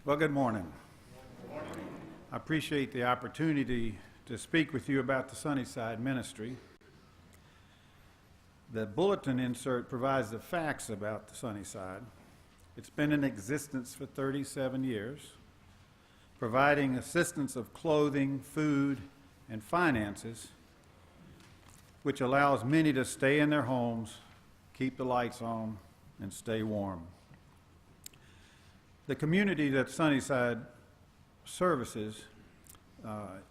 Well, good morning. I appreciate the opportunity to speak with you about the Sunnyside Ministry. The bulletin insert provides the facts about the Sunnyside. It's been in existence for 37 years, providing assistance of clothing, food, and finances, which allows many to stay in their homes, keep the lights on, and stay warm. The community that Sunnyside services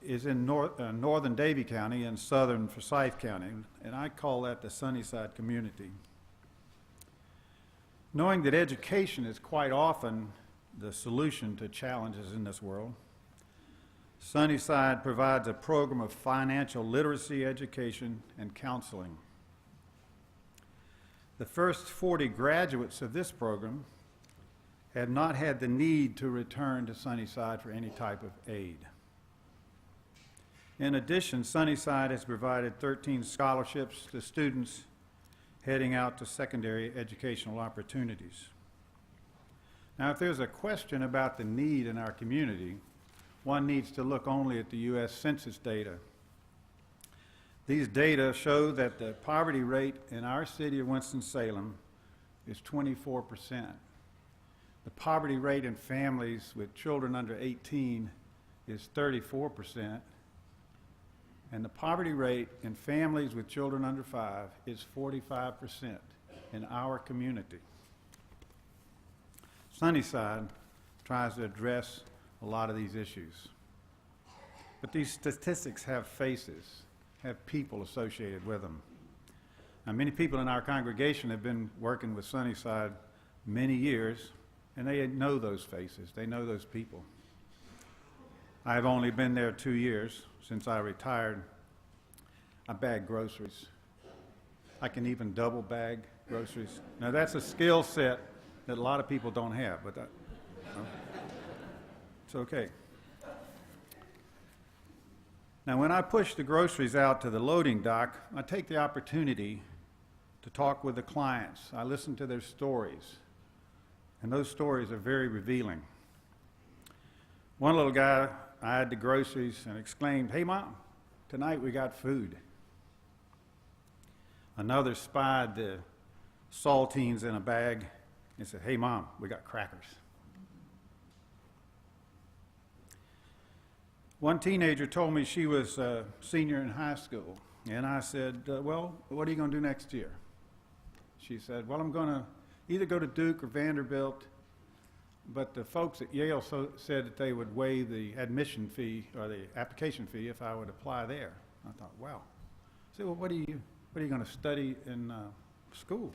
is in northern Davie County and southern Forsyth County, and I call that the Sunnyside community. Knowing that education is quite often the solution to challenges in this world, Sunnyside provides a program of financial literacy education and counseling. The first 40 graduates of this program have not had the need to return to Sunnyside for any type of aid. In addition, Sunnyside has provided 13 scholarships to students heading out to secondary educational opportunities. Now, if there's a question about the need in our community, one needs to look only at the U.S. Census data. These data show that the poverty rate in our city of Winston-Salem is 24%. The poverty rate in families with children under 18 is 34%, and the poverty rate in families with children under 5 is 45% in our community. Sunnyside tries to address a lot of these issues. But these statistics have faces, have people associated with them. Now, many people in our congregation have been working with Sunnyside many years, and they know those faces, they know those people. I've only been there 2 years since I retired. I bag groceries. I can even double bag groceries. Now that's a skill set that a lot of people don't have, but it's okay. Now when I push the groceries out to the loading dock, I take the opportunity to talk with the clients. I listen to their stories. And those stories are very revealing. One little guy eyed the groceries and exclaimed, "Hey, Mom, tonight we got food." Another spied the saltines in a bag and said, "Hey, Mom, we got crackers." One teenager told me she was a senior in high school, and I said, "Well, what are you going to do next year?" She said, "Well, I'm going to either go to Duke or Vanderbilt, but the folks at Yale said that they would waive the admission fee or the application fee if I would apply there." I thought, wow. I said, "Well, what are you going to study in school?"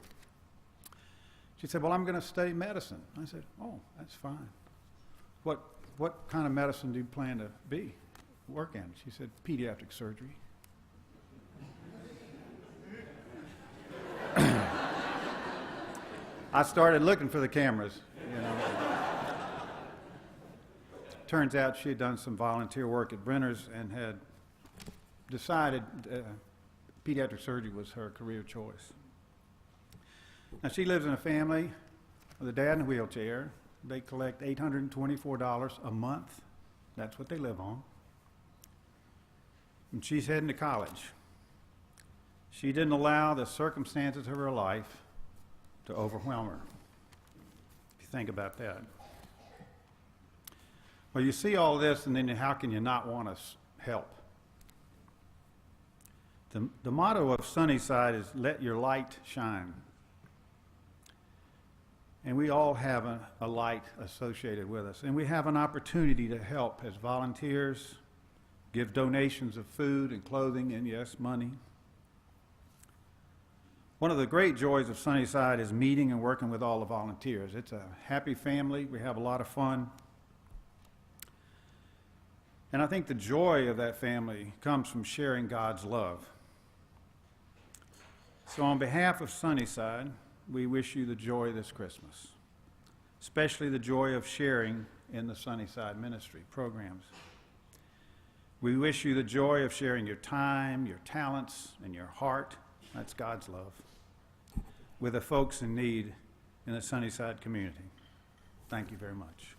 She said, "Well, I'm going to study medicine." I said, "Oh, that's fine. What kind of medicine do you plan to work in?" She said, "Pediatric surgery." I started looking for the cameras, you know. Turns out she had done some volunteer work at Brenner's and had decided pediatric surgery was her career choice. Now she lives in a family with a dad in a wheelchair. They collect $824 a month. That's what they live on. And she's heading to college. She didn't allow the circumstances of her life to overwhelm her. If you think about that. Well, you see all this, and then how can you not want to help? The motto of Sunnyside is "Let your light shine." And we all have a light associated with us, and we have an opportunity to help as volunteers, give donations of food and clothing, and yes, money. One of the great joys of Sunnyside is meeting and working with all the volunteers. It's a happy family. We have a lot of fun. And I think the joy of that family comes from sharing God's love. So on behalf of Sunnyside, we wish you the joy this Christmas, especially the joy of sharing in the Sunnyside Ministry programs. We wish you the joy of sharing your time, your talents, and your heart. That's God's love, with the folks in need in the Sunnyside community. Thank you very much.